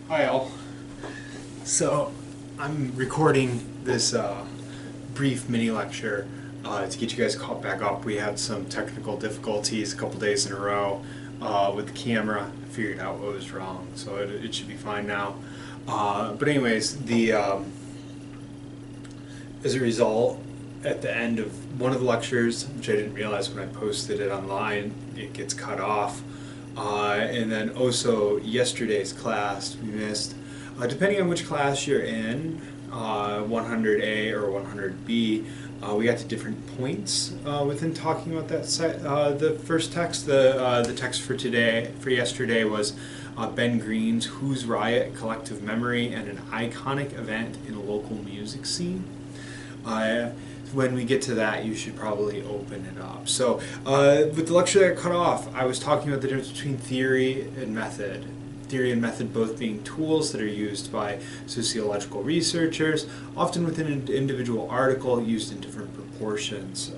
Hi all. So I'm recording this brief mini lecture to get you guys caught back up. We had some technical difficulties a couple days in a row with the camera. I figured out what was wrong, so it should be fine now. But anyways, as a result, at the end of one of the lectures, which I didn't realize when I posted it online, it gets cut off. And then also yesterday's class we missed. Depending on which class you're in, 100A or 100B, we got to different points within talking about that the first text, the text for yesterday was Ben Green's "Who's Riot: Collective Memory and an Iconic Event in a Local Music Scene." Uh, when we get to that, you should probably open it up. So, with the lecture that got cut off, I was talking about the difference between theory and method. Theory and method both being tools that are used by sociological researchers, often within an individual article, used in different proportions.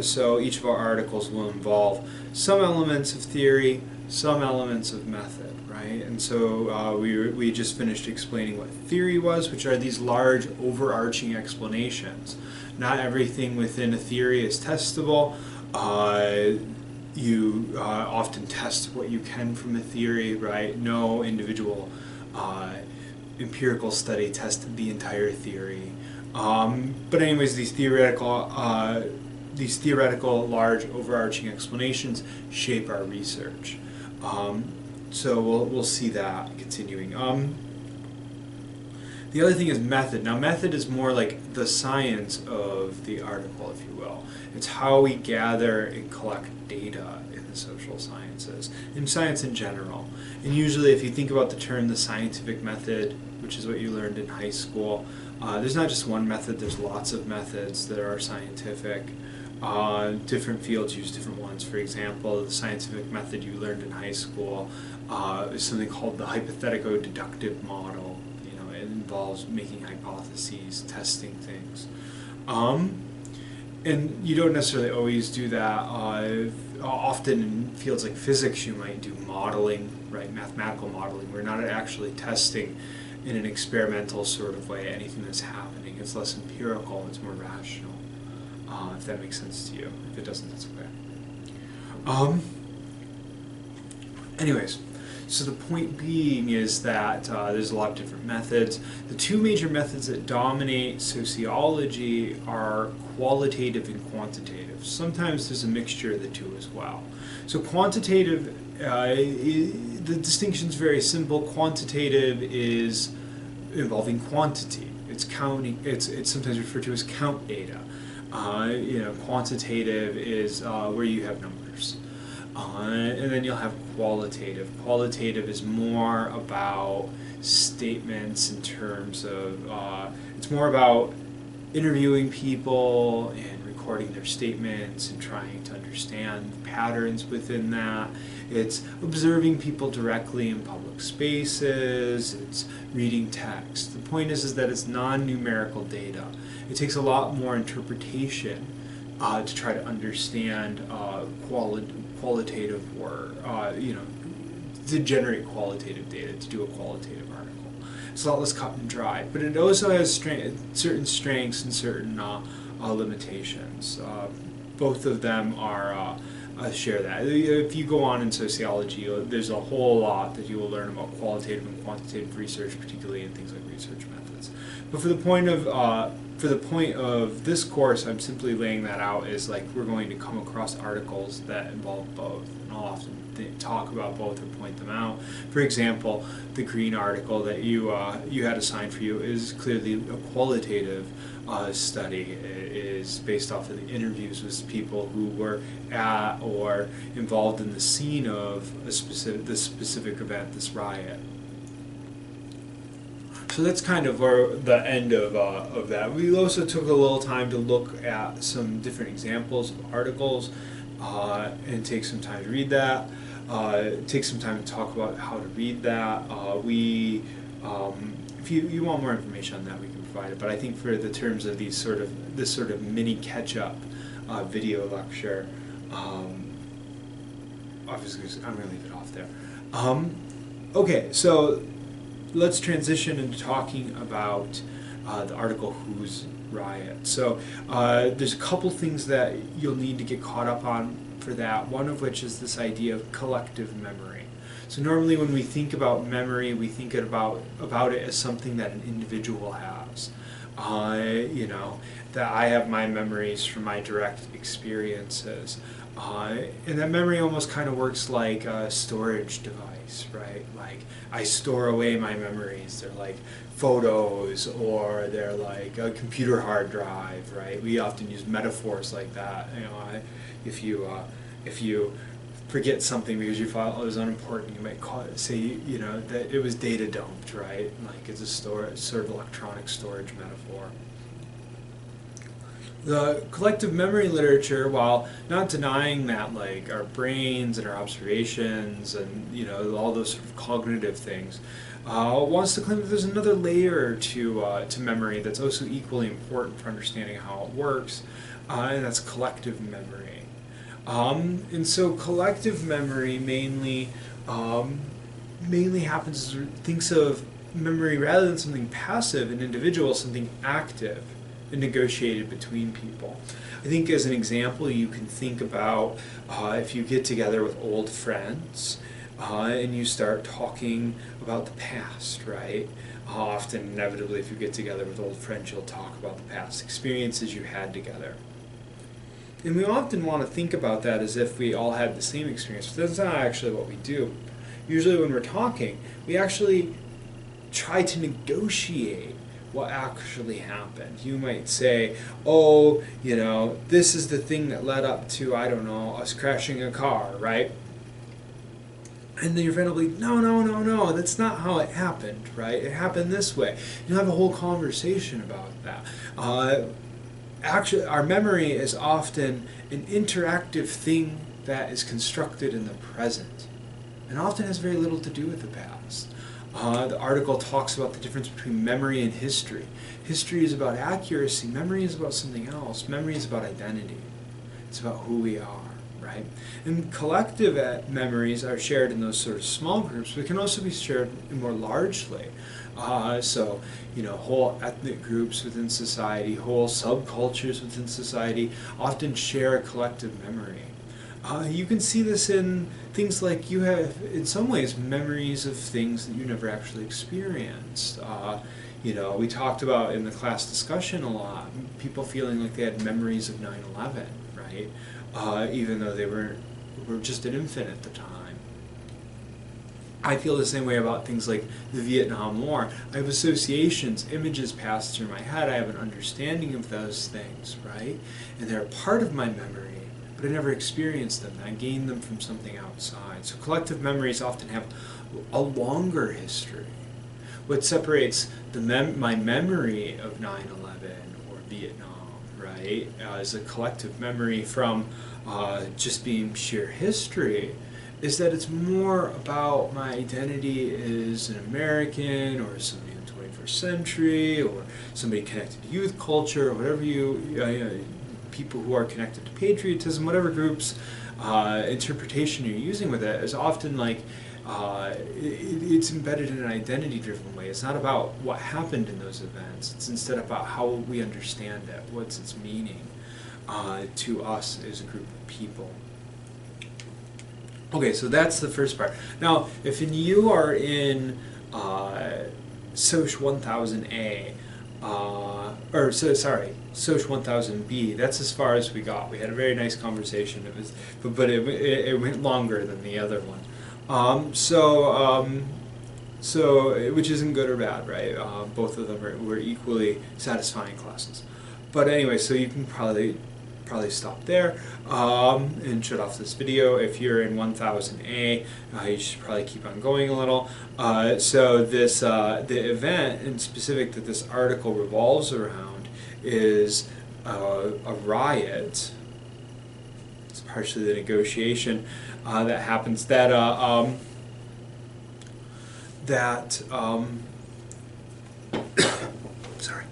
So each of our articles will involve some elements of theory, some elements of method, right? And so we just finished explaining what theory was, which are these large overarching explanations. Not everything within a theory is testable. You often test what you can from a theory, right? No individual empirical study tested the entire theory. But anyways, these theoretical large overarching explanations shape our research. So we'll see that continuing. The other thing is method. Now, method is more like the science of the article, if you will. It's how we gather and collect data in the social sciences, in science in general. And usually, if you think about the term the scientific method, which is what you learned in high school, there's not just one method, there's lots of methods that are scientific. Different fields use different ones. For example, the scientific method you learned in high school is something called the hypothetico-deductive model. It involves making hypotheses, testing things. And you don't necessarily always do that. Often in fields like physics, you might do modeling, right? Mathematical modeling. We're not actually testing in an experimental sort of way anything that's happening. It's less empirical, it's more rational. If that makes sense to you. If it doesn't, that's okay. Anyways, so the point being is that there's a lot of different methods. The two major methods that dominate sociology are qualitative and quantitative. Sometimes there's a mixture of the two as well. So quantitative, the distinction is very simple. Quantitative is involving quantity. It's counting. It's sometimes referred to as count data. Quantitative is where you have numbers. And then you'll have qualitative. Qualitative is more about statements in terms of, it's more about interviewing people and recording their statements and trying to understand patterns within that. It's observing people directly in public spaces. It's reading text. The point is that it's non-numerical data. It takes a lot more interpretation to try to understand qualitative work, to generate qualitative data, to do a qualitative article. It's a lot less cut and dry, but it also has certain strengths and certain limitations. Both of them are share that. If you go on in sociology, there's a whole lot that you will learn about qualitative and quantitative research, particularly in things like research methods. But for the point of this course, I'm simply laying that out as like we're going to come across articles that involve both, and I'll often talk about both or point them out. For example, the Green article that you had assigned for you is clearly a qualitative study. It is based off of the interviews with people who were at or involved in the scene of this specific event, this riot. So that's kind of the end of that. We also took a little time to look at some different examples of articles and take some time to read that. Take some time to talk about how to read that. If you want more information on that, we can provide it. But I think for the terms of this sort of mini catch-up video lecture, obviously I'm going to leave it off there. Okay, so let's transition into talking about the article Whose Riot. So there's a couple things that you'll need to get caught up on for that, one of which is this idea of collective memory. So normally when we think about memory, we think about it as something that an individual has. You know, that I have my memories from my direct experiences. And that memory almost kind of works like a storage device, right? Like I store away my memories. They're like photos, or they're like a computer hard drive, right? We often use metaphors like that. You know, if you forget something because you thought it was unimportant, you might say, you know, that it was data dumped, right? Like it's a sort of electronic storage metaphor. The collective memory literature, while not denying that, like our brains and our observations and, you know, all those sort of cognitive things, wants to claim that there's another layer to memory that's also equally important for understanding how it works, and that's collective memory. And so collective memory mainly happens, thinks of memory rather than something passive and individual, something active and negotiated between people. I think as an example, you can think about if you get together with old friends and you start talking about the past, right? Often, inevitably, if you get together with old friends, you'll talk about the past experiences you had together. And we often want to think about that as if we all had the same experience, but that's not actually what we do. Usually when we're talking, we actually try to negotiate what actually happened. You might say, oh, you know, this is the thing that led up to, I don't know, us crashing a car, right? And then your friend will be, no, that's not how it happened, right? It happened this way. You'll have a whole conversation about that. Actually, our memory is often an interactive thing that is constructed in the present, and often has very little to do with the past. The article talks about the difference between memory and history. History is about accuracy. Memory is about something else. Memory is about identity. It's about who we are, right? And collective memories are shared in those sort of small groups, but can also be shared more largely. So, you know, whole ethnic groups within society, whole subcultures within society often share a collective memory. You can see this in things like you have, in some ways, memories of things that you never actually experienced. You know, we talked about in the class discussion a lot, people feeling like they had memories of 9/11, right? Even though they were just an infant at the time. I feel the same way about things like the Vietnam War. I have associations, images pass through my head, I have an understanding of those things, right? And they're part of my memory, but I never experienced them. I gained them from something outside. So collective memories often have a longer history. What separates my memory of 9/11 or Vietnam, right, as a collective memory from just being sheer history, is that it's more about my identity as an American or somebody in the 21st century or somebody connected to youth culture or whatever people who are connected to patriotism, whatever groups interpretation you're using with it, is often like it's embedded in an identity-driven way. It's not about what happened in those events. It's instead about how we understand it, what's its meaning to us as a group of people. Okay, so that's the first part. Now, if you are in SOC 1000A, SOC 1000B, that's as far as we got. We had a very nice conversation. It was, but it went longer than the other one. So which isn't good or bad, right? Both of them were equally satisfying classes. But anyway, so you can probably stop there and shut off this video. If you're in 1000A, you should probably keep on going a little. So this the event in specific that this article revolves around is a riot. It's partially the negotiation that happens sorry.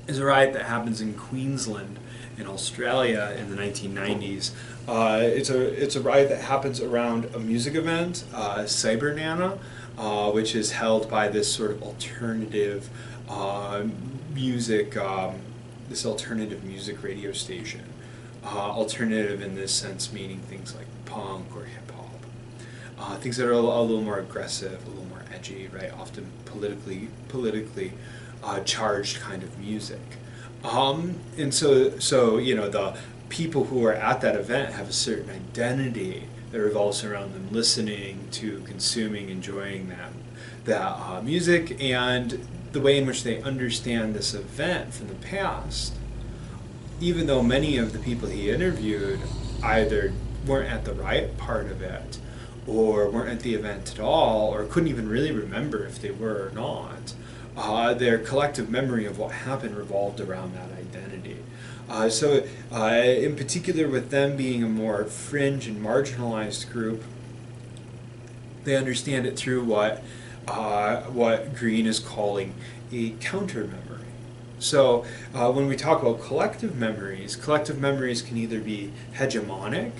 Is a riot that happens in Queensland in Australia in the 1990s. It's a riot that happens around a music event, Cybernana, which is held by this sort of alternative music, this alternative music radio station. Alternative in this sense meaning things like punk or hip hop, things that are a little more aggressive, a little more edgy, right? Often politically charged kind of music. And so you know, the people who are at that event have a certain identity that revolves around them listening to, consuming, enjoying that music, and the way in which they understand this event from the past. Even though many of the people he interviewed either weren't at the riot part of it, or weren't at the event at all, or couldn't even really remember if they were or not, their collective memory of what happened revolved around that identity. So in particular, with them being a more fringe and marginalized group, they understand it through what Green is calling a counter memory. So when we talk about collective memories can either be hegemonic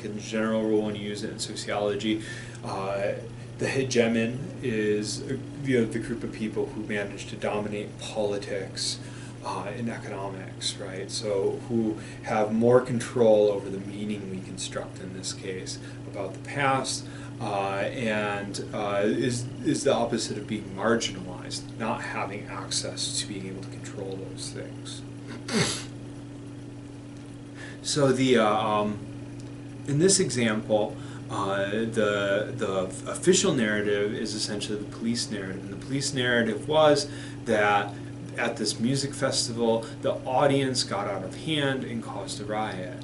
in general rule when you use it in sociology. The hegemon is the group of people who manage to dominate politics and economics, right? So who have more control over the meaning we construct in this case about the past, and is the opposite of being marginalized, not having access to being able to control those things. So in this example, the official narrative is essentially the police narrative, and the police narrative was that at this music festival, the audience got out of hand and caused a riot.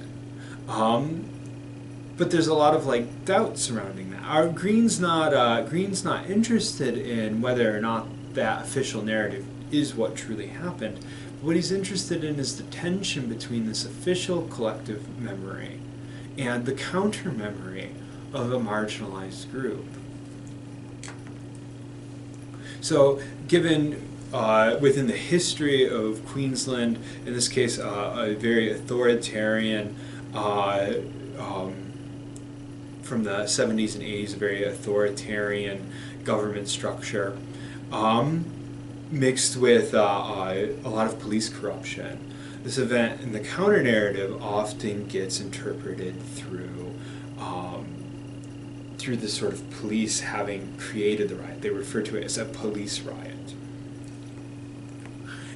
But there's a lot of doubt surrounding that. Green's not interested in whether or not that official narrative is what truly happened. What he's interested in is the tension between this official collective memory and the counter memory of a marginalized group. So, given within the history of Queensland, in this case, a very authoritarian, from the 70s and 80s, a very authoritarian government structure, mixed with a lot of police corruption. This event in the counter narrative often gets interpreted through the sort of police having created the riot. They refer to it as a police riot.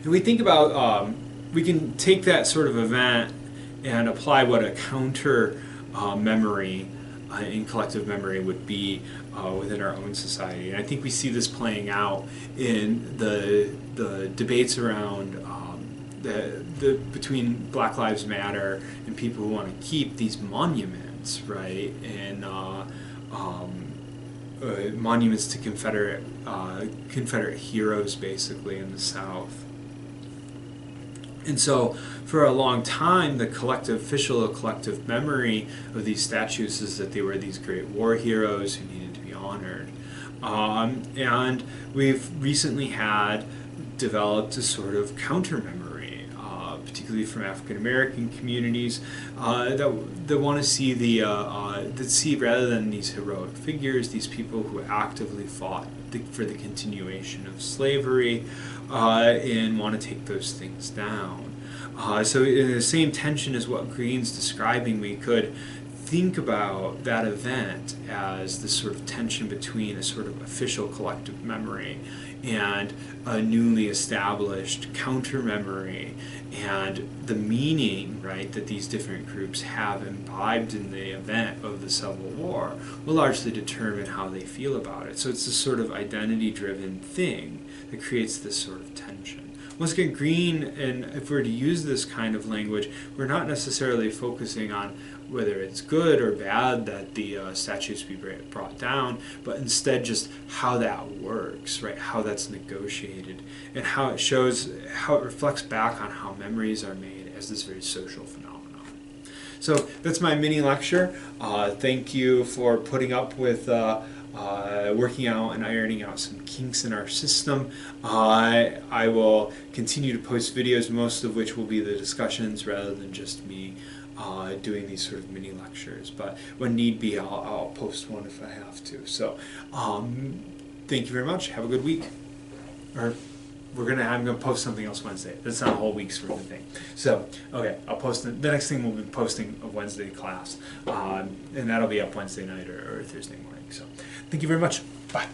And we think about, we can take that sort of event and apply what a counter memory in collective memory would be within our own society. And I think we see this playing out in the debates around between Black Lives Matter and people who want to keep these monuments, right? And monuments to Confederate heroes, basically, in the South. And so, for a long time, the official collective memory of these statues is that they were these great war heroes who needed to be honored. And we've recently developed a sort of counter memory, particularly from African American communities, that want to see that see, rather than these heroic figures, these people who actively fought for the continuation of slavery, and want to take those things down. So in the same tension as what Green's describing, we could think about that event as this sort of tension between a sort of official collective memory and a newly established counter memory, and the meaning, right, that these different groups have imbibed in the event of the Civil War will largely determine how they feel about it. So it's this sort of identity-driven thing that creates this sort of tension. Once again, Green, and if we're to use this kind of language, we're not necessarily focusing on whether it's good or bad that the statues be brought down, but instead just how that works, right? How that's negotiated, and how it reflects back on how memories are made as this very social phenomenon. So that's my mini lecture. Thank you for putting up with working out and ironing out some kinks in our system. I will continue to post videos, most of which will be the discussions rather than just me doing these sort of mini lectures. But when need be, I'll post one if I have to. So thank you very much. Have a good week. Or I'm gonna post something else Wednesday. That's not a whole week's worth of thing. So okay, I'll post the next thing. We'll be posting a Wednesday class, and that'll be up Wednesday night or Thursday morning. So thank you very much. Bye.